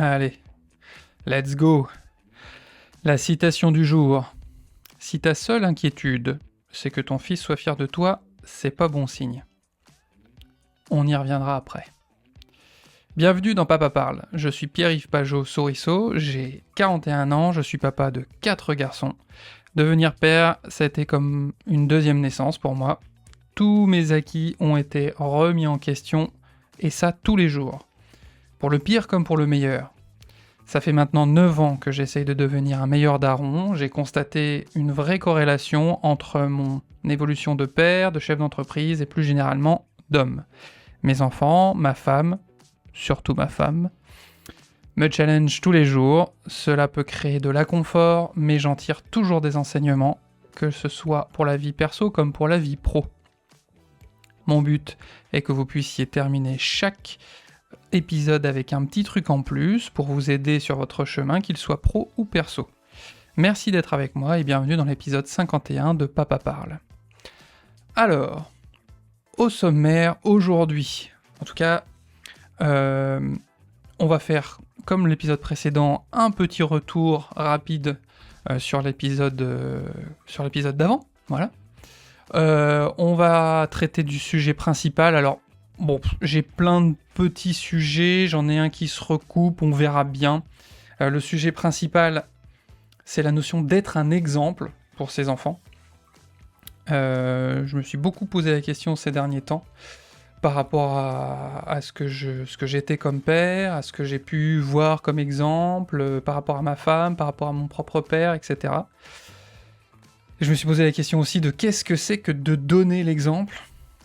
Allez, let's go. La citation du jour. Si ta seule inquiétude, c'est que ton fils soit fier de toi, c'est pas bon signe. On y reviendra après. Bienvenue dans Papa Parle. Je suis Pierre-Yves Pajot-Souriceau, j'ai 41 ans, je suis papa de 4 garçons. Devenir père, ça a été comme une deuxième naissance pour moi. Tous mes acquis ont été remis en question, et ça tous les jours. Pour le pire comme pour le meilleur. Ça fait maintenant 9 ans que j'essaye de devenir un meilleur daron, j'ai constaté une vraie corrélation entre mon évolution de père, de chef d'entreprise et plus généralement d'homme. Mes enfants, ma femme, surtout ma femme, me challenge tous les jours, cela peut créer de l'inconfort, mais j'en tire toujours des enseignements, que ce soit pour la vie perso comme pour la vie pro. Mon but est que vous puissiez terminer chaque épisode avec un petit truc en plus pour vous aider sur votre chemin, qu'il soit pro ou perso. Merci d'être avec moi et bienvenue dans l'épisode 51 de Papa Parle. Alors, au sommaire aujourd'hui, en tout cas, on va faire, comme l'épisode précédent, un petit retour rapide sur l'épisode d'avant, voilà. On va traiter du sujet principal, alors bon, j'ai plein de petits sujets, j'en ai un qui se recoupe, on verra bien. Le sujet principal, c'est la notion d'être un exemple pour ses enfants. Je me suis beaucoup posé la question ces derniers temps, par rapport à ce que j'étais comme père, à ce que j'ai pu voir comme exemple, par rapport à ma femme, par rapport à mon propre père, etc. Et je me suis posé la question aussi de qu'est-ce que c'est que de donner l'exemple ?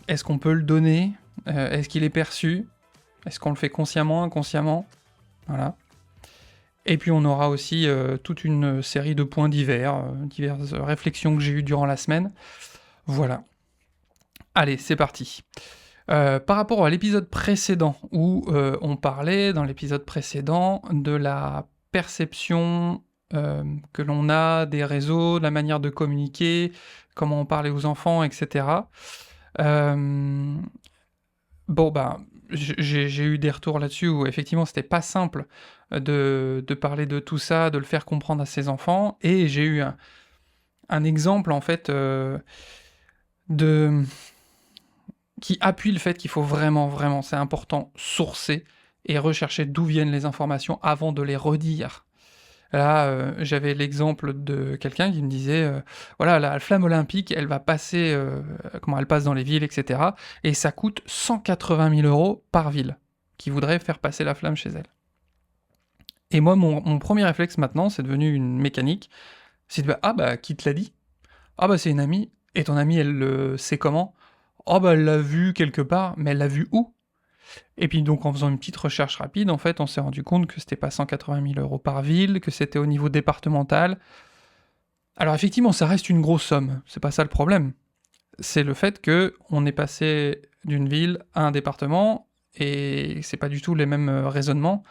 Est-ce qu'on peut le donner ? Est-ce qu'il est perçu ? Est-ce qu'on le fait consciemment, inconsciemment ? Voilà. Et puis on aura aussi toute une série de points divers, diverses réflexions que j'ai eues durant la semaine. Voilà. Allez, c'est parti. Par rapport à l'épisode précédent, où on parlait, dans l'épisode précédent, de la perception que l'on a des réseaux, de la manière de communiquer, comment on parlait aux enfants, etc. Bon, ben, j'ai eu des retours là-dessus où effectivement c'était pas simple de parler de tout ça, de le faire comprendre à ses enfants, et j'ai eu un exemple en fait qui appuie le fait qu'il faut vraiment, c'est important, sourcer et rechercher d'où viennent les informations avant de les redire. Là, j'avais l'exemple de quelqu'un qui me disait, voilà, la flamme olympique, elle va passer, comment elle passe dans les villes, etc. Et ça coûte 180 000 € par ville, qui voudrait faire passer la flamme chez elle. Et moi, mon premier réflexe maintenant, c'est devenu une mécanique, c'est de, ah bah, qui te l'a dit ? Ah bah, c'est une amie, et ton amie, elle le sait comment ? Oh bah, elle l'a vu quelque part, mais elle l'a vu où ? Et puis donc en faisant une petite recherche rapide, en fait, on s'est rendu compte que c'était pas 180 000 € par ville, que c'était au niveau départemental. Alors effectivement, ça reste une grosse somme, c'est pas ça le problème. C'est le fait que on est passé d'une ville à un département, et c'est pas du tout les mêmes raisonnements.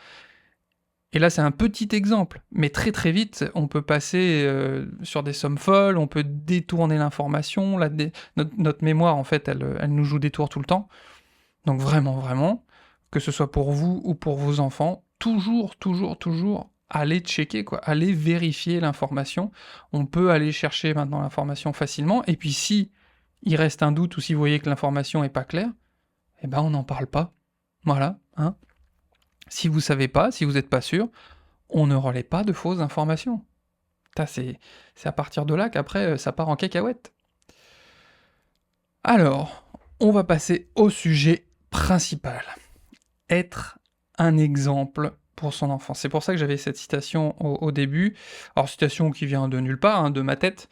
Et là, c'est un petit exemple, mais très vite, on peut passer sur des sommes folles, on peut détourner l'information, notre mémoire, en fait, elle nous joue des tours tout le temps. Donc vraiment, que ce soit pour vous ou pour vos enfants, toujours, allez checker, quoi. Allez vérifier l'information. On peut aller chercher maintenant l'information facilement, et puis si il reste un doute ou si vous voyez que l'information est pas claire, eh ben on n'en parle pas. Voilà, hein. Si vous savez pas, si vous êtes pas sûr, on ne relaie pas de fausses informations. C'est à partir de là qu'après, ça part en cacahuète. Alors, on va passer au sujet principal. Être un exemple pour son enfant. C'est pour ça que j'avais cette citation au début. Alors, citation qui vient de nulle part, hein, de ma tête.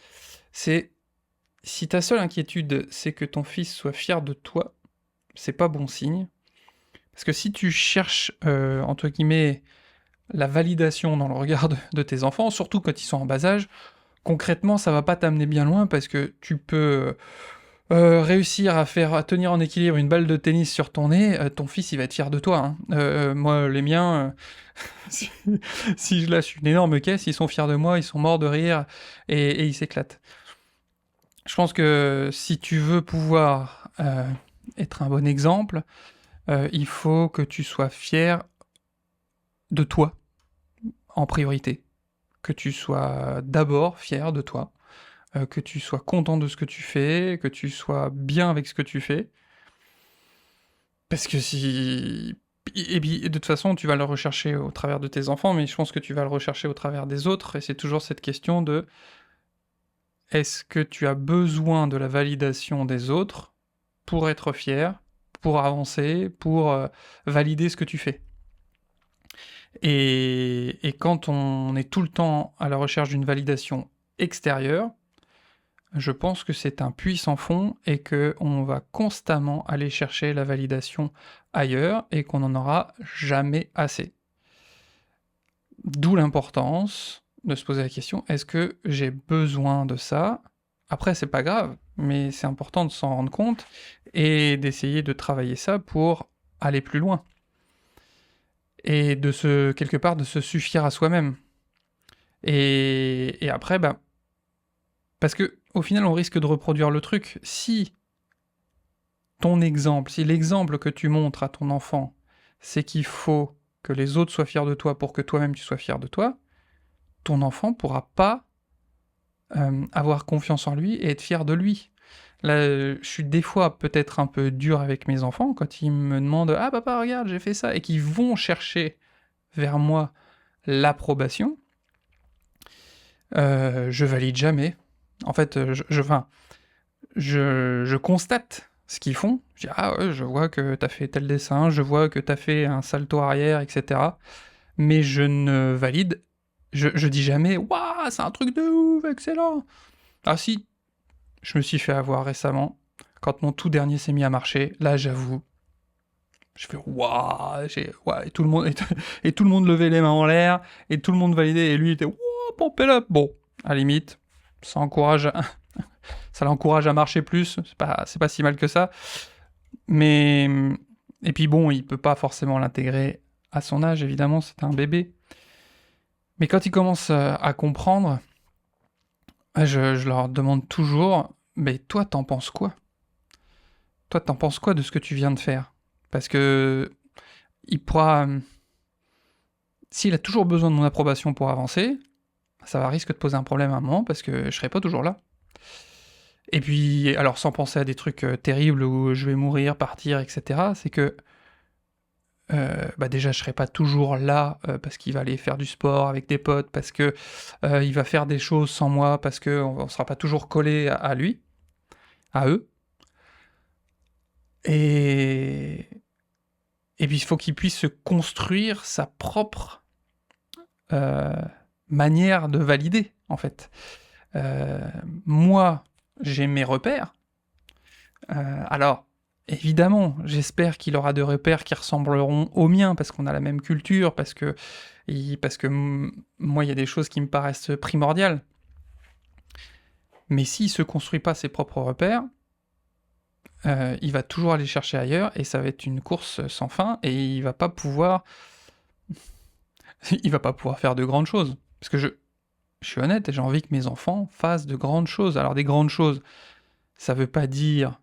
C'est « Si ta seule inquiétude, c'est que ton fils soit fier de toi, c'est pas bon signe. » Parce que si tu cherches, entre guillemets, la validation dans le regard de tes enfants, surtout quand ils sont en bas âge, concrètement, ça va pas t'amener bien loin parce que tu peux réussir à tenir en équilibre une balle de tennis sur ton nez, ton fils il va être fier de toi, hein. Moi, les miens, si je lâche une énorme caisse, ils sont fiers de moi, ils sont morts de rire et ils s'éclatent. Je pense que si tu veux pouvoir être un bon exemple, il faut que tu sois fier de toi, en priorité, que tu sois d'abord fier de toi, que tu sois content de ce que tu fais, que tu sois bien avec ce que tu fais. Parce que si... Et puis, de toute façon, tu vas le rechercher au travers de tes enfants, mais je pense que tu vas le rechercher au travers des autres, et c'est toujours cette question de est-ce que tu as besoin de la validation des autres pour être fier, pour avancer, pour valider ce que tu fais. Et quand on est tout le temps à la recherche d'une validation extérieure, je pense que c'est un puits sans fond et qu'on va constamment aller chercher la validation ailleurs et qu'on n'en aura jamais assez. D'où l'importance de se poser la question, est-ce que j'ai besoin de ça? Après, c'est pas grave, mais c'est important de s'en rendre compte et d'essayer de travailler ça pour aller plus loin. Et quelque part, de se suffire à soi-même. Et après, parce que au final, on risque de reproduire le truc. Si l'exemple que tu montres à ton enfant, c'est qu'il faut que les autres soient fiers de toi pour que toi-même tu sois fier de toi, ton enfant pourra pas avoir confiance en lui et être fier de lui. Là, je suis des fois peut-être un peu dur avec mes enfants quand ils me demandent « Ah papa, regarde, j'ai fait ça » et qu'ils vont chercher vers moi l'approbation, je valide jamais. En fait, je constate ce qu'ils font. Je dis « Ah ouais, je vois que t'as fait tel dessin, je vois que t'as fait un salto arrière, etc. » Mais je ne valide. Je dis jamais « Waouh, c'est un truc de ouf, excellent !» Ah si, je me suis fait avoir récemment, quand mon tout dernier s'est mis à marcher, là j'avoue, je fais « Waouh !» et tout le monde levait les mains en l'air, et tout le monde validait, et lui était « Waouh, pompez là !» Bon, à la limite, ça l'encourage à marcher plus, c'est pas si mal que ça. Mais... Et puis bon, il peut pas forcément l'intégrer à son âge, évidemment, c'est un bébé. Mais quand il commence à comprendre, je leur demande toujours « Mais toi, t'en penses quoi ? Toi, t'en penses quoi de ce que tu viens de faire ? » Parce que il pourra... S'il a toujours besoin de mon approbation pour avancer, ça va risque de poser un problème à un moment, parce que je serai pas toujours là. Et puis, alors sans penser à des trucs terribles où je vais mourir, partir, etc., c'est que déjà je serai pas toujours là parce qu'il va aller faire du sport avec des potes, parce que il va faire des choses sans moi, parce qu'on sera pas toujours collé à lui, à eux. Et puis il faut qu'il puisse se construire sa propre manière de valider, en fait. Moi, j'ai mes repères. Alors, évidemment, j'espère qu'il aura des repères qui ressembleront aux miens, parce qu'on a la même culture, parce que moi, il y a des choses qui me paraissent primordiales. Mais s'il se construit pas ses propres repères, il va toujours aller chercher ailleurs, et ça va être une course sans fin, et il va pas pouvoir faire de grandes choses. Parce que je suis honnête, et j'ai envie que mes enfants fassent de grandes choses. Alors des grandes choses, ça veut pas dire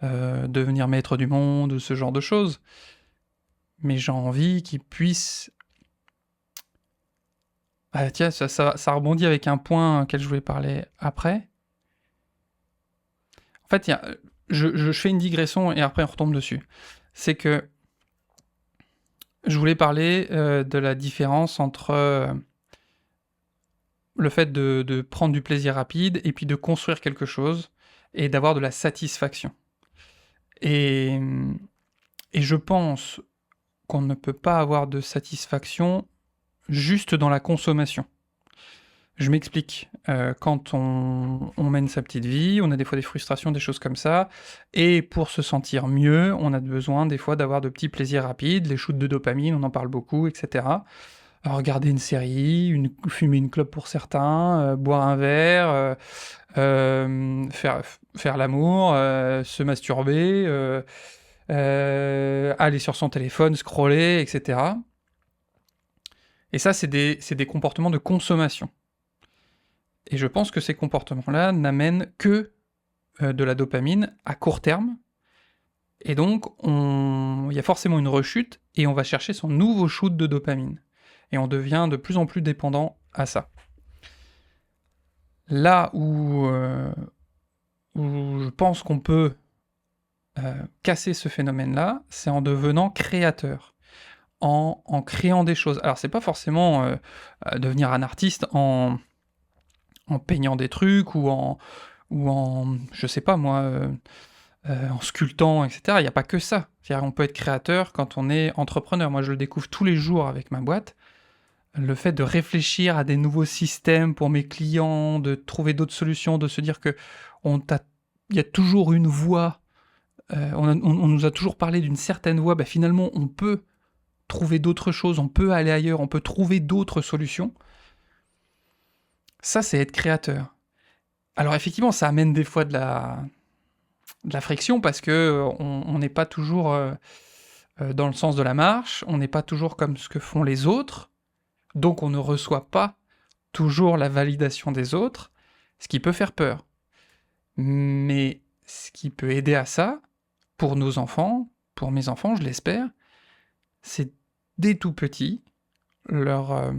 devenir maître du monde, ou ce genre de choses. Mais j'ai envie qu'ils puissent... Ah tiens, ça rebondit avec un point auquel je voulais parler après. En fait, je fais une digression et après on retombe dessus. C'est que je voulais parler de la différence entre le fait de prendre du plaisir rapide et puis de construire quelque chose et d'avoir de la satisfaction. Et je pense qu'on ne peut pas avoir de satisfaction juste dans la consommation. Je m'explique. Quand on mène sa petite vie, on a des fois des frustrations, des choses comme ça, et pour se sentir mieux, on a besoin des fois d'avoir de petits plaisirs rapides, les shoots de dopamine, on en parle beaucoup, etc. Regarder une série, fumer une clope pour certains, boire un verre, faire l'amour, se masturber, aller sur son téléphone, scroller, etc. Et ça, c'est des comportements de consommation. Et je pense que ces comportements-là n'amènent que de la dopamine à court terme. Et donc, il y a forcément une rechute, et on va chercher son nouveau shoot de dopamine. et on devient de plus en plus dépendant à ça. Là où je pense qu'on peut casser ce phénomène-là, c'est en devenant créateur, en créant des choses. Alors c'est pas forcément devenir un artiste en peignant des trucs ou en je sais pas moi, en sculptant, etc. Il n'y a pas que ça. C'est-à-dire on peut être créateur quand on est entrepreneur. Moi je le découvre tous les jours avec ma boîte. Le fait de réfléchir à des nouveaux systèmes pour mes clients, de trouver d'autres solutions, de se dire que il y a toujours une voie, on nous a toujours parlé d'une certaine voie, finalement on peut trouver d'autres choses, on peut aller ailleurs, on peut trouver d'autres solutions. Ça, c'est être créateur. Alors effectivement, ça amène des fois de la friction parce que on n'est pas toujours dans le sens de la marche, on n'est pas toujours comme ce que font les autres, donc on ne reçoit pas toujours la validation des autres, ce qui peut faire peur. Mais ce qui peut aider à ça, pour nos enfants, pour mes enfants, je l'espère, c'est dès tout petits, leur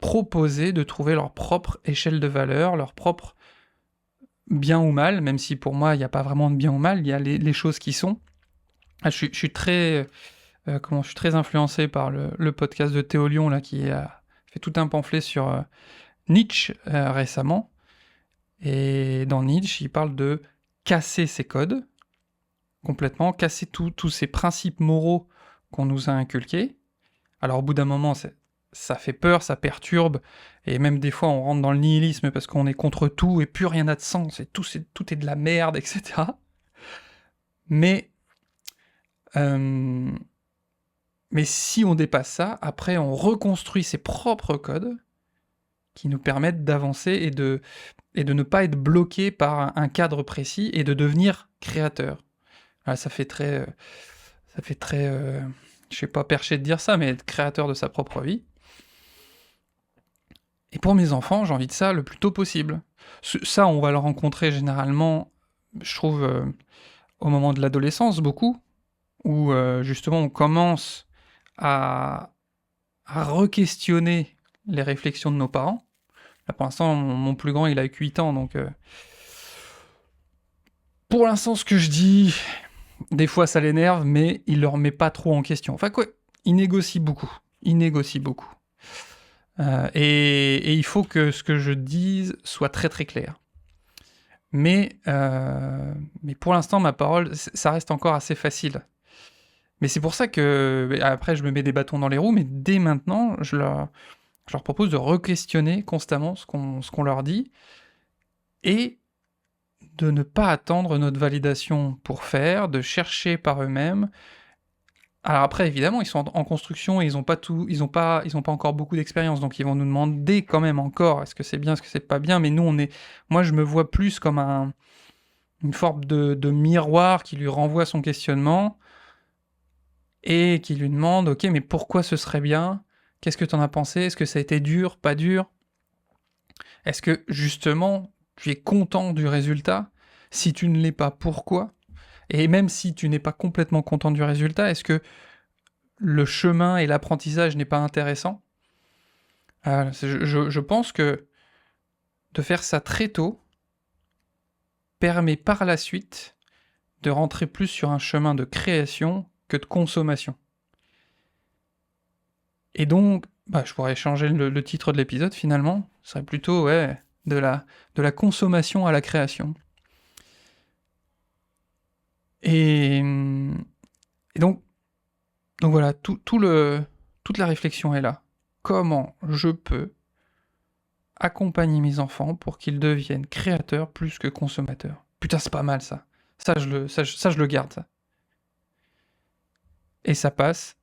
proposer de trouver leur propre échelle de valeur, leur propre bien ou mal, même si pour moi il n'y a pas vraiment de bien ou mal, il y a les choses qui sont. Je suis très influencé par le podcast de Théo Lyon là, qui a fait tout un pamphlet sur Nietzsche récemment. Et dans Nietzsche, il parle de casser ses codes, complètement, casser tous ces principes moraux qu'on nous a inculqués. Alors au bout d'un moment, ça fait peur, ça perturbe, et même des fois on rentre dans le nihilisme parce qu'on est contre tout et plus rien n'a de sens, et tout est de la merde, etc. Mais si on dépasse ça, après on reconstruit ses propres codes qui nous permettent d'avancer et de ne pas être bloqué par un cadre précis et de devenir créateur. Alors, ça fait très, je sais pas, perché de dire ça, mais être créateur de sa propre vie. Et pour mes enfants, j'ai envie de ça le plus tôt possible. Ça, on va le rencontrer généralement, je trouve, au moment de l'adolescence, beaucoup, où justement on commence à re-questionner les réflexions de nos parents. Là, pour l'instant, mon plus grand, il a que 8 ans, donc... Pour l'instant, ce que je dis, des fois ça l'énerve, mais il le remet pas trop en question. Enfin quoi, il négocie beaucoup. Et il faut que ce que je dise soit très très clair. Mais pour l'instant, ma parole, ça reste encore assez facile. Mais c'est pour ça que, après je me mets des bâtons dans les roues, mais dès maintenant, je leur propose de re-questionner constamment ce qu'on leur dit, et de ne pas attendre notre validation pour faire, de chercher par eux-mêmes. Alors après, évidemment, ils sont en construction et ils n'ont pas encore beaucoup d'expérience, donc ils vont nous demander quand même encore, est-ce que c'est bien, est-ce que c'est pas bien, mais nous, moi je me vois plus comme une forme de miroir qui lui renvoie son questionnement, et qui lui demande, ok, mais pourquoi ce serait bien? Qu'est-ce que t'en as pensé? Est-ce que ça a été dur, pas dur? Est-ce que, justement, tu es content du résultat? Si tu ne l'es pas, pourquoi? Et même si tu n'es pas complètement content du résultat, est-ce que le chemin et l'apprentissage n'est pas intéressant? Je pense que de faire ça très tôt permet par la suite de rentrer plus sur un chemin de création que de consommation. Et donc, je pourrais changer le titre de l'épisode finalement, ce serait plutôt de la consommation à la création. Et donc voilà, toute la réflexion est là. Comment je peux accompagner mes enfants pour qu'ils deviennent créateurs plus que consommateurs? Putain, c'est pas mal ça. Ça, je le garde, ça. Et ça passe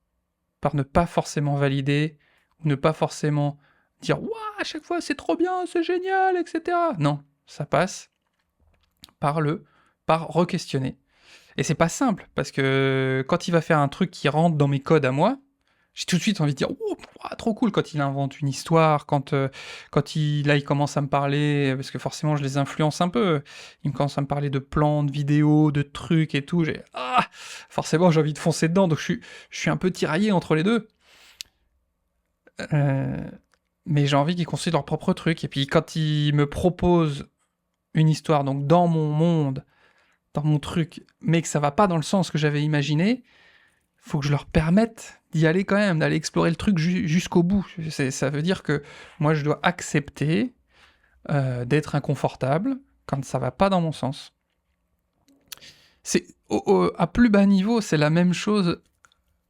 par ne pas forcément valider, ou ne pas forcément dire « Waouh, à chaque fois c'est trop bien, c'est génial, etc. » Non, ça passe par re-questionner. Et c'est pas simple, parce que quand il va faire un truc qui rentre dans mes codes à moi, J'ai tout de suite envie de dire: «Oh, trop cool!» quand il invente une histoire, quand il commence à me parler, parce que forcément je les influence un peu. Il commence à me parler de plans, de vidéos, de trucs et tout, forcément j'ai envie de foncer dedans, donc je suis un peu tiraillé entre les 2. Mais j'ai envie qu'ils construisent leur propre truc, et puis quand ils me proposent une histoire, donc dans mon monde, dans mon truc, mais que ça va pas dans le sens que j'avais imaginé, faut que je leur permette d'y aller quand même, d'aller explorer le truc jusqu'au bout. Ça veut dire que moi, je dois accepter d'être inconfortable quand ça va pas dans mon sens. À plus bas niveau, c'est la même chose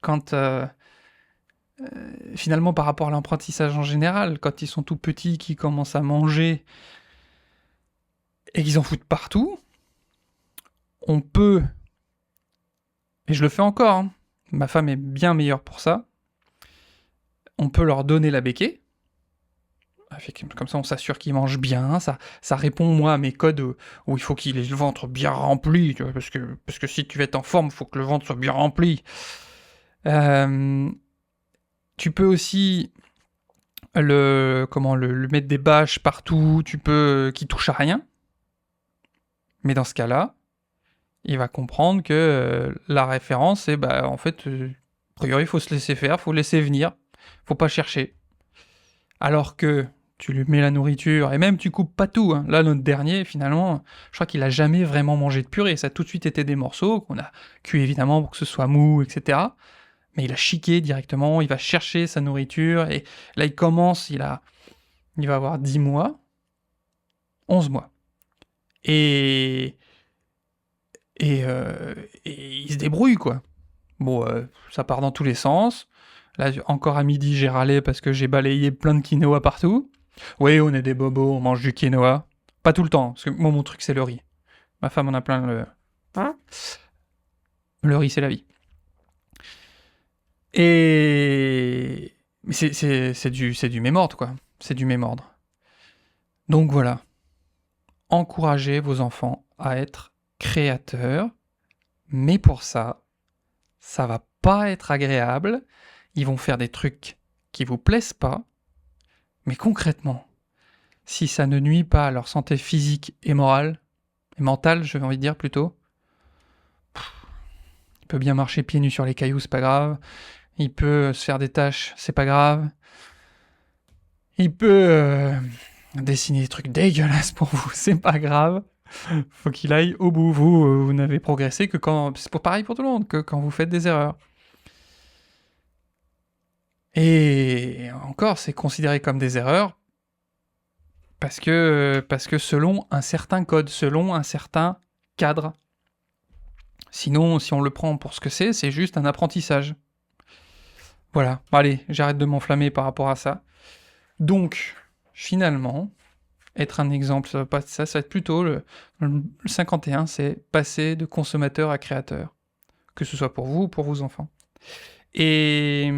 quand finalement par rapport à l'apprentissage en général, quand ils sont tout petits, qu'ils commencent à manger et qu'ils en foutent partout, on peut, et je le fais encore, hein, ma femme est bien meilleure pour ça, on peut leur donner la béquille. Comme ça, on s'assure qu'ils mangent bien. Ça répond, moi, à mes codes où il faut qu'il ait le ventre bien rempli. Tu vois, parce que si tu veux être en forme, il faut que le ventre soit bien rempli. Tu peux aussi le mettre des bâches partout. Tu peux qu'il touche à rien. Mais dans ce cas-là, il va comprendre que la référence, c'est en fait, a priori, il faut se laisser faire, il faut laisser venir, faut pas chercher. Alors que tu lui mets la nourriture, et même tu coupes pas tout. Hein. Là, notre dernier, finalement, je crois qu'il a jamais vraiment mangé de purée. Ça a tout de suite été des morceaux qu'on a cuits évidemment pour que ce soit mou, etc. Mais il a chiqué directement, il va chercher sa nourriture, et là, il commence, il va avoir 10 mois, 11 mois. Et il se débrouille, quoi. Bon, ça part dans tous les sens. Là, encore à midi, j'ai râlé parce que j'ai balayé plein de quinoa partout. Oui, on est des bobos, on mange du quinoa. Pas tout le temps, parce que moi, mon truc, c'est le riz. Ma femme en a plein le... Le riz, c'est la vie. Et... Mais c'est du mémordre, quoi. C'est du mémordre. Donc voilà. Encouragez vos enfants à être créateurs, mais pour ça va pas être agréable. Ils vont faire des trucs qui vous plaisent pas, mais concrètement, si ça ne nuit pas à leur santé physique et morale, et mentale, j'ai envie de dire plutôt, il peut bien marcher pieds nus sur les cailloux, c'est pas grave. Il peut se faire des tâches, c'est pas grave. Il peut dessiner des trucs dégueulasses pour vous, c'est pas grave. Faut qu'il aille au bout. Vous n'avez progressé que quand... C'est pareil pour tout le monde, que quand vous faites des erreurs. Et encore, c'est considéré comme des erreurs parce que selon un certain code, selon un certain cadre. Sinon, si on le prend pour ce que c'est juste un apprentissage. Voilà, allez, j'arrête de m'enflammer par rapport à ça. Donc, finalement, être un exemple, ça va être plutôt le 51, c'est passer de consommateur à créateur. Que ce soit pour vous ou pour vos enfants. Et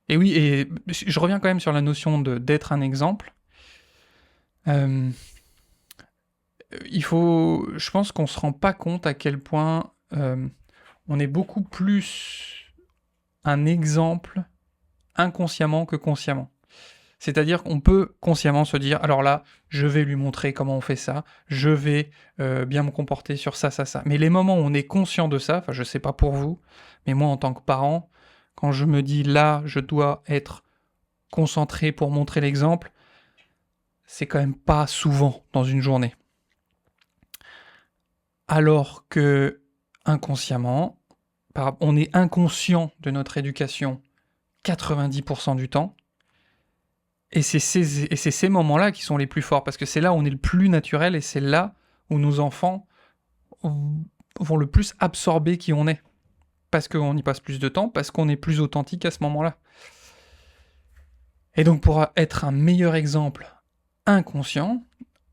oui, et je reviens quand même sur la notion d'être un exemple. Je pense qu'on se rend pas compte à quel point on est beaucoup plus un exemple inconsciemment que consciemment. C'est-à-dire qu'on peut consciemment se dire, alors là, je vais lui montrer comment on fait ça, je vais bien me comporter sur ça. Mais les moments où on est conscient de ça, enfin je sais pas pour vous, mais moi en tant que parent, quand je me dis là, je dois être concentré pour montrer l'exemple, c'est quand même pas souvent dans une journée. Alors que inconsciemment, on est inconscient de notre éducation 90% du temps, et c'est ces moments-là qui sont les plus forts, parce que c'est là où on est le plus naturel, et c'est là où nos enfants vont le plus absorber qui on est. Parce qu'on y passe plus de temps, parce qu'on est plus authentique à ce moment-là. Et donc pour être un meilleur exemple inconscient,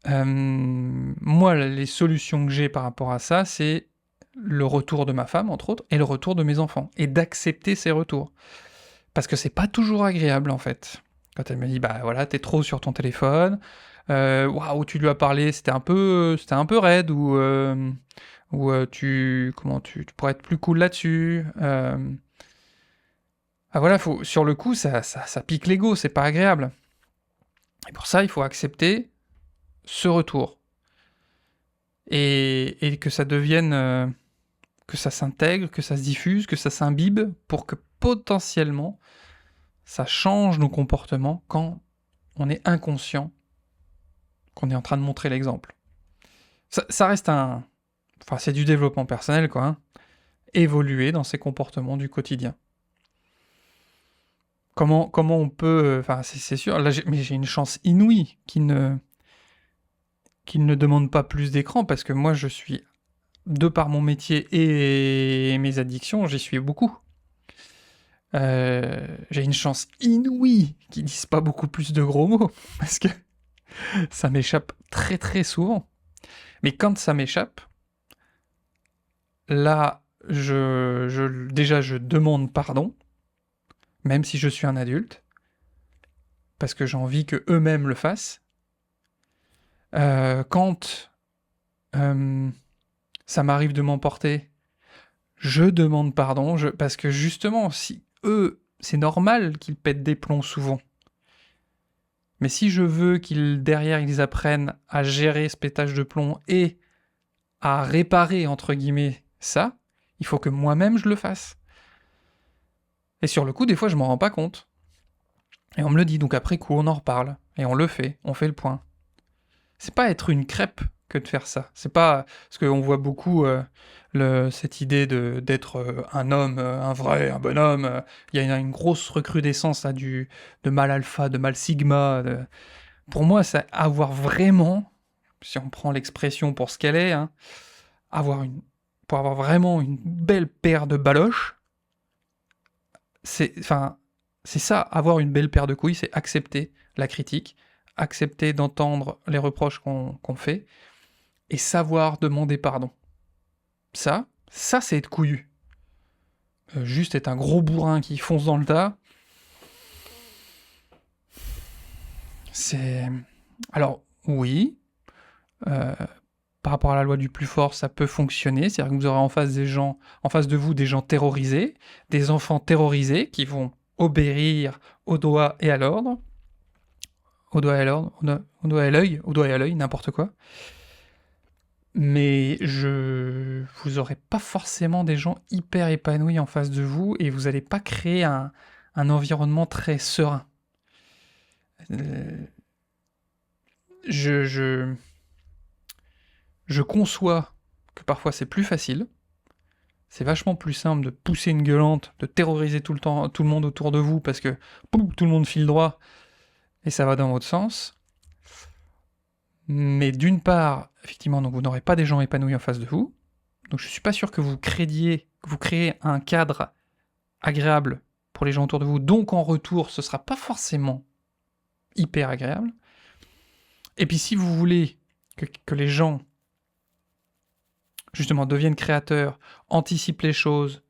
moi les solutions que j'ai par rapport à ça, c'est le retour de ma femme, entre autres, et le retour de mes enfants, et d'accepter ces retours. Parce que c'est pas toujours agréable, en fait. Quand elle me dit, bah voilà, t'es trop sur ton téléphone, waouh, tu lui as parlé, c'était un peu raide, ou ou tu pourrais être plus cool là-dessus. Ah voilà, sur le coup, ça pique l'ego, c'est pas agréable. Et pour ça, il faut accepter ce retour. Et que ça devienne, que ça s'intègre, que ça se diffuse, que ça s'imbibe, pour que potentiellement, ça change nos comportements quand on est inconscient qu'on est en train de montrer l'exemple. Ça reste Enfin, c'est du développement personnel, quoi. Hein. Évoluer dans ses comportements du quotidien. Comment on peut... Enfin, c'est sûr, là, mais j'ai une chance inouïe qu'il ne demande pas plus d'écran, parce que moi, je suis, de par mon métier et mes addictions, j'y suis beaucoup. J'ai une chance inouïe qu'ils disent pas beaucoup plus de gros mots, parce que ça m'échappe très très souvent. Mais quand ça m'échappe, là, déjà, je demande pardon, même si je suis un adulte, parce que j'ai envie que eux-mêmes le fassent. Quand ça m'arrive de m'emporter, je demande pardon, parce que justement, si eux, c'est normal qu'ils pètent des plombs souvent. Mais si je veux derrière, ils apprennent à gérer ce pétage de plomb et à réparer, entre guillemets, ça, il faut que moi-même je le fasse. Et sur le coup, des fois, je m'en rends pas compte. Et on me le dit, donc après coup, on en reparle. Et on le fait, on fait le point. C'est pas être une crêpe que de faire ça. C'est pas... Parce qu'on voit beaucoup cette idée d'être un homme, un vrai, un bonhomme. Il y a une grosse recrudescence là, de mal alpha, de mal sigma. Pour moi, c'est avoir vraiment, si on prend l'expression pour ce qu'elle est, hein, pour avoir vraiment une belle paire de baloches, c'est ça, avoir une belle paire de couilles, c'est accepter la critique, accepter d'entendre les reproches qu'on fait, et savoir demander pardon. Ça c'est être couillu. Juste être un gros bourrin qui fonce dans le tas, c'est... Alors, oui, par rapport à la loi du plus fort, ça peut fonctionner, c'est-à-dire que vous aurez en face de vous des gens terrorisés, des enfants terrorisés qui vont obéir au doigt et à l'ordre, au doigt et à l'ordre, au doigt et à l'œil, n'importe quoi. Mais vous aurez pas forcément des gens hyper épanouis en face de vous et vous n'allez pas créer un environnement très serein. Je conçois que parfois c'est plus facile, c'est vachement plus simple de pousser une gueulante, de terroriser tout le monde autour de vous parce que pouf, tout le monde file droit et ça va dans votre sens. Mais d'une part, effectivement, donc vous n'aurez pas des gens épanouis en face de vous, donc je suis pas sûr que vous créez un cadre agréable pour les gens autour de vous, donc en retour, ce sera pas forcément hyper agréable. Et puis si vous voulez que les gens, justement, deviennent créateurs, anticipent les choses,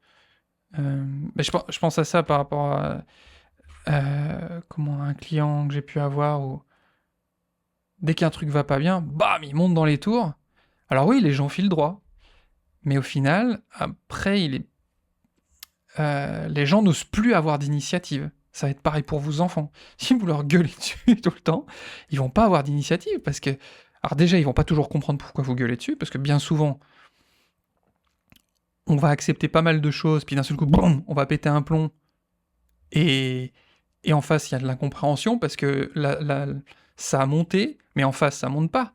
je pense à ça par rapport à un client que j'ai pu avoir où dès qu'un truc va pas bien, bam, il monte dans les tours. Alors oui, les gens filent droit. Mais au final, après, les gens n'osent plus avoir d'initiative. Ça va être pareil pour vos enfants. Si vous leur gueulez dessus tout le temps, ils vont pas avoir d'initiative parce que... Alors déjà, ils vont pas toujours comprendre pourquoi vous gueulez dessus, parce que bien souvent, on va accepter pas mal de choses, puis d'un seul coup, boum, on va péter un plomb. Et en face, il y a de l'incompréhension parce que ça a monté, mais en face, ça monte pas.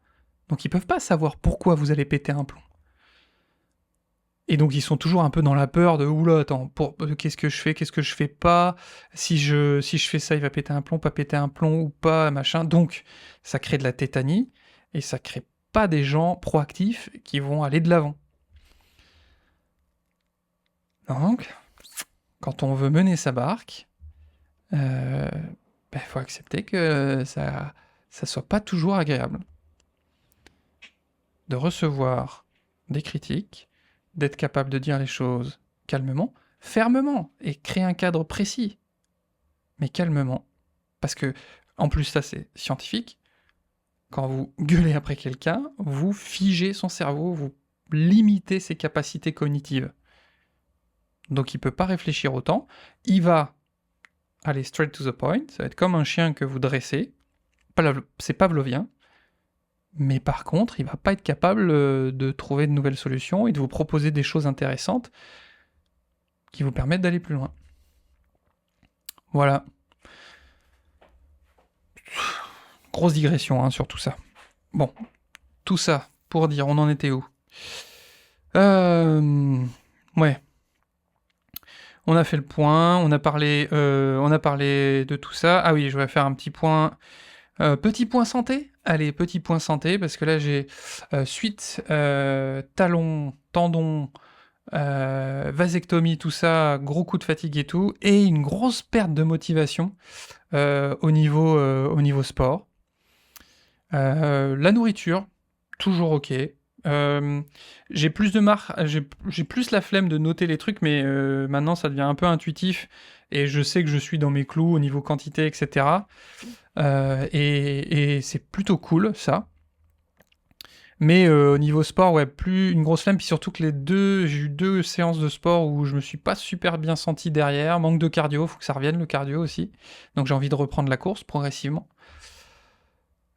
Donc ils peuvent pas savoir pourquoi vous allez péter un plomb. Et donc ils sont toujours un peu dans la peur de oula, attends, qu'est-ce que je fais, qu'est-ce que je fais pas, si je fais ça, il va péter un plomb, pas péter un plomb ou pas, machin. Donc ça crée de la tétanie et ça crée pas des gens proactifs qui vont aller de l'avant. Donc, quand on veut mener sa barque, faut accepter que ça soit pas toujours agréable. De recevoir des critiques, d'être capable de dire les choses calmement, fermement, et créer un cadre précis, mais calmement. Parce que, en plus ça c'est scientifique, quand vous gueulez après quelqu'un, vous figez son cerveau, vous limiter ses capacités cognitives. Donc il peut pas réfléchir autant. Il va aller straight to the point. Ça va être comme un chien que vous dressez. C'est pavlovien. Mais par contre, il va pas être capable de trouver de nouvelles solutions et de vous proposer des choses intéressantes qui vous permettent d'aller plus loin. Voilà. Grosse digression sur tout ça. Bon, tout ça pour dire, on en était où ? Ouais. On a fait le point, on a parlé de tout ça. Ah oui, je vais faire un petit point santé. Allez, petit point santé, parce que là j'ai suite, talon, tendon, vasectomie, tout ça, gros coup de fatigue et tout, et une grosse perte de motivation au niveau sport. La nourriture, toujours ok. J'ai plus la flemme de noter les trucs, mais maintenant ça devient un peu intuitif et je sais que je suis dans mes clous au niveau quantité, etc. Et c'est plutôt cool ça. Mais au niveau sport, ouais, plus une grosse flemme, puis surtout que j'ai eu 2 séances de sport où je me suis pas super bien senti derrière, manque de cardio, faut que ça revienne le cardio aussi. Donc j'ai envie de reprendre la course progressivement.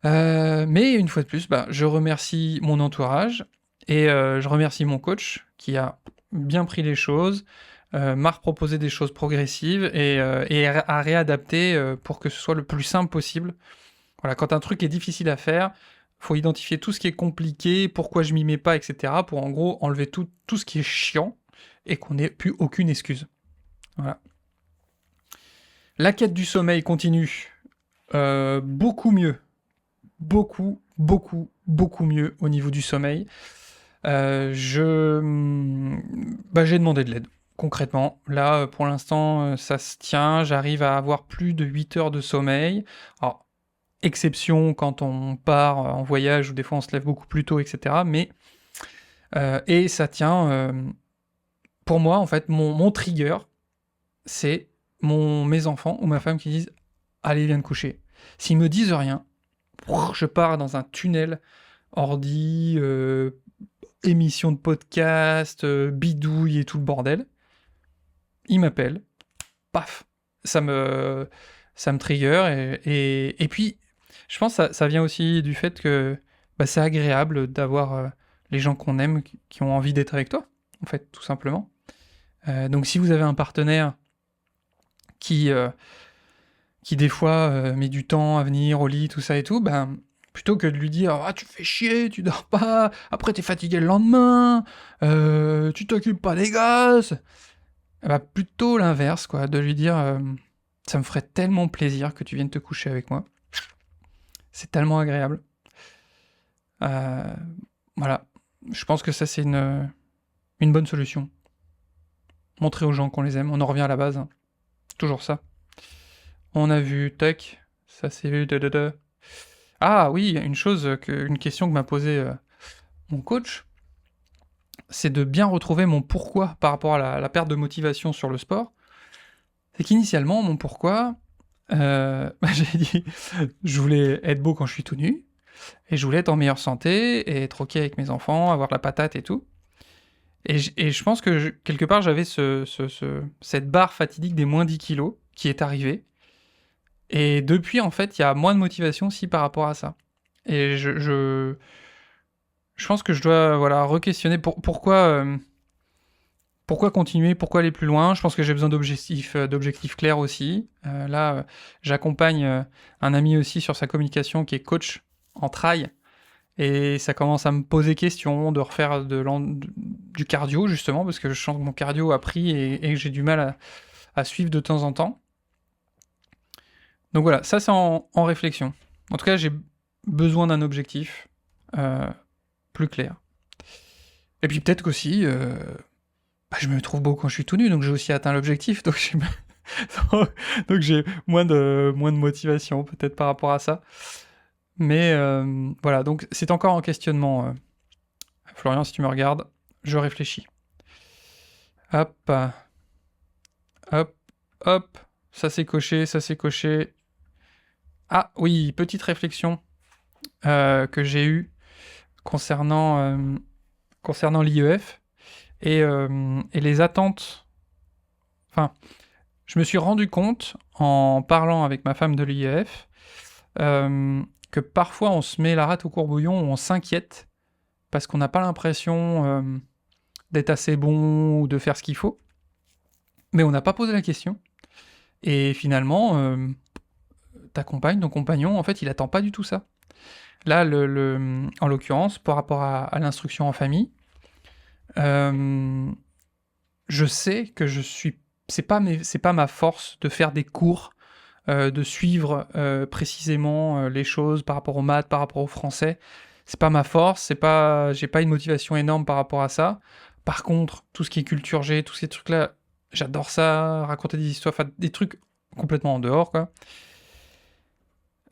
Mais une fois de plus, je remercie mon entourage et je remercie mon coach qui a bien pris les choses, m'a proposé des choses progressives et a réadapté pour que ce soit le plus simple possible. Voilà, quand un truc est difficile à faire, faut identifier tout ce qui est compliqué, pourquoi je m'y mets pas, etc. pour en gros enlever tout ce qui est chiant et qu'on n'ait plus aucune excuse. Voilà. La quête du sommeil continue. Beaucoup mieux. Beaucoup mieux au niveau du sommeil. J'ai demandé de l'aide. Concrètement, là, pour l'instant, ça se tient. J'arrive à avoir plus de 8 heures de sommeil. Alors, exception quand on part en voyage, où des fois on se lève beaucoup plus tôt, etc. Mais, et ça tient... pour moi, en fait, mon trigger, c'est mes enfants ou ma femme qui disent « Allez, viens te coucher ». S'ils me disent rien, je pars dans un tunnel ordi, émission de podcast, bidouille et tout le bordel. Ils m'appellent, paf, ça me trigger et puis je pense que ça vient aussi du fait que c'est agréable d'avoir les gens qu'on aime qui ont envie d'être avec toi, en fait, tout simplement. Donc si vous avez un partenaire qui des fois met du temps à venir au lit, tout ça et tout, plutôt que de lui dire « Ah, tu fais chier, tu dors pas, après t'es fatigué le lendemain, tu t'occupes pas des gosses », plutôt l'inverse, quoi, de lui dire ça me ferait tellement plaisir que tu viennes te coucher avec moi. C'est tellement agréable. » Voilà. Je pense que ça, c'est une bonne solution. Montrer aux gens qu'on les aime. On en revient à la base. Toujours ça. On a vu, tac, ça c'est vu, Ah oui, une question que m'a posée mon coach, c'est de bien retrouver mon pourquoi par rapport à la perte de motivation sur le sport. C'est qu'initialement, mon pourquoi, j'ai dit, je voulais être beau quand je suis tout nu, et je voulais être en meilleure santé, et être ok avec mes enfants, avoir la patate et tout. Et je pense que quelque part, j'avais cette barre fatidique des moins 10 kilos qui est arrivée. Et depuis, en fait, il y a moins de motivation aussi par rapport à ça. Et je pense que je dois re-questionner pourquoi continuer, pourquoi aller plus loin. Je pense que j'ai besoin d'objectifs clairs aussi. Là, j'accompagne un ami aussi sur sa communication qui est coach en trail. Et ça commence à me poser question de refaire du cardio, justement, parce que je sens que mon cardio a pris et que j'ai du mal à suivre de temps en temps. Donc voilà, ça c'est en réflexion. En tout cas, j'ai besoin d'un objectif plus clair. Et puis peut-être qu'aussi, je me trouve beau quand je suis tout nu, donc j'ai aussi atteint l'objectif, donc j'ai moins de motivation peut-être par rapport à ça. Mais voilà, donc c'est encore en questionnement. Florian, si tu me regardes, je réfléchis. Hop. Hop, hop. Ça c'est coché, ça c'est coché. Ah oui, petite réflexion que j'ai eue concernant concernant l'IEF et les attentes. Enfin, je me suis rendu compte, en parlant avec ma femme de l'IEF, que parfois on se met la rate au courbouillon, ou on s'inquiète, parce qu'on n'a pas l'impression d'être assez bon ou de faire ce qu'il faut. Mais on n'a pas posé la question. Et finalement, ta compagne, ton compagnon, en fait, il attend pas du tout ça. Là, en l'occurrence, par rapport à l'instruction en famille, je sais que c'est pas ma force de faire des cours, de suivre précisément les choses par rapport aux maths, par rapport au français. C'est pas ma force, j'ai pas une motivation énorme par rapport à ça. Par contre, tout ce qui est culture G, tous ces trucs-là, j'adore ça, raconter des histoires, enfin, des trucs complètement en dehors, quoi.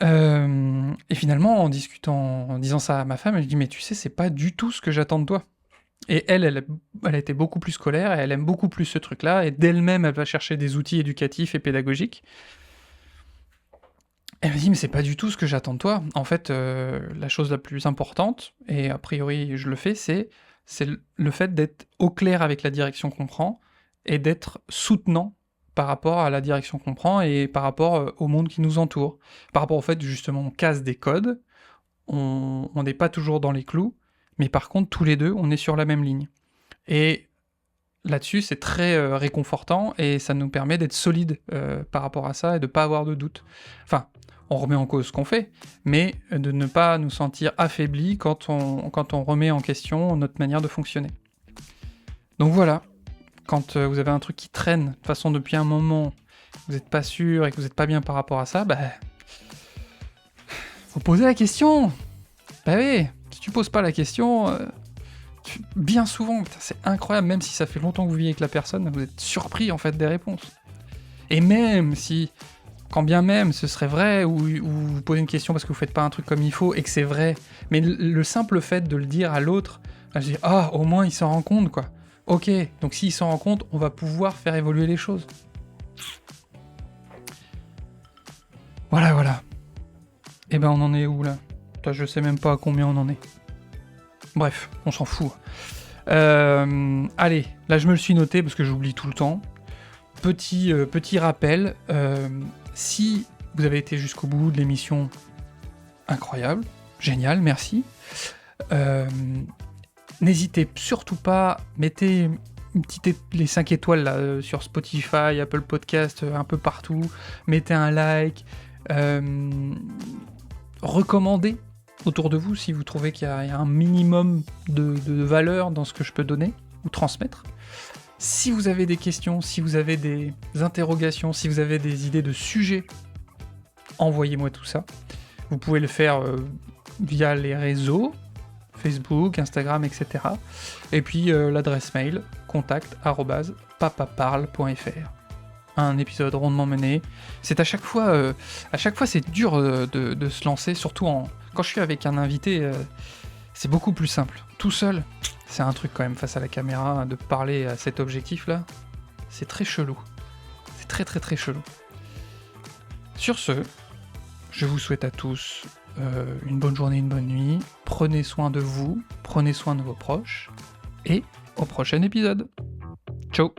Et finalement, en disant ça à ma femme, elle dit « Mais tu sais, c'est pas du tout ce que j'attends de toi. » Et elle a été beaucoup plus scolaire, et elle aime beaucoup plus ce truc-là, et d'elle-même, elle va chercher des outils éducatifs et pédagogiques. Elle me dit « Mais c'est pas du tout ce que j'attends de toi. » En fait, la chose la plus importante, et a priori je le fais, c'est le fait d'être au clair avec la direction qu'on prend, et d'être soutenant par rapport à la direction qu'on prend et par rapport au monde qui nous entoure. Par rapport au fait, justement, on casse des codes, on n'est pas toujours dans les clous, mais par contre, tous les deux, on est sur la même ligne. Et là-dessus, c'est très réconfortant, et ça nous permet d'être solides par rapport à ça, et de pas avoir de doute. Enfin, on remet en cause ce qu'on fait, mais de ne pas nous sentir affaiblis quand on remet en question notre manière de fonctionner. Donc voilà. Quand vous avez un truc qui traîne, de toute façon depuis un moment, vous n'êtes pas sûr et que vous n'êtes pas bien par rapport à ça, faut poser la question. Bah oui, si tu poses pas la question, bien souvent, putain, c'est incroyable, même si ça fait longtemps que vous vivez avec la personne, vous êtes surpris en fait des réponses. Et même si, quand bien même ce serait vrai, ou vous posez une question parce que vous faites pas un truc comme il faut et que c'est vrai, mais le simple fait de le dire à l'autre, je dis au moins il s'en rend compte, quoi. Ok, donc s'il s'en rend compte, on va pouvoir faire évoluer les choses. Voilà. Et ben on en est où là ? Je sais même pas à combien on en est. Bref, on s'en fout. Allez, là je me le suis noté parce que j'oublie tout le temps. Petit rappel, si vous avez été jusqu'au bout de l'émission, incroyable, génial, merci. N'hésitez surtout pas, mettez les 5 étoiles là, sur Spotify, Apple Podcast, un peu partout. Mettez un like. Recommandez autour de vous si vous trouvez qu'il y a un minimum de valeur dans ce que je peux donner ou transmettre. Si vous avez des questions, si vous avez des interrogations, si vous avez des idées de sujets, envoyez-moi tout ça. Vous pouvez le faire via les réseaux, Facebook, Instagram, etc. Et puis l'adresse mail, contact@papaparle.fr. Un épisode rondement mené. C'est à chaque fois c'est dur de se lancer, surtout quand je suis avec un invité, c'est beaucoup plus simple. Tout seul, c'est un truc quand même face à la caméra, de parler à cet objectif-là, c'est très chelou. C'est très très très chelou. Sur ce, je vous souhaite à tous une bonne journée, une bonne nuit. Prenez soin de vous, prenez soin de vos proches, et au prochain épisode. Ciao.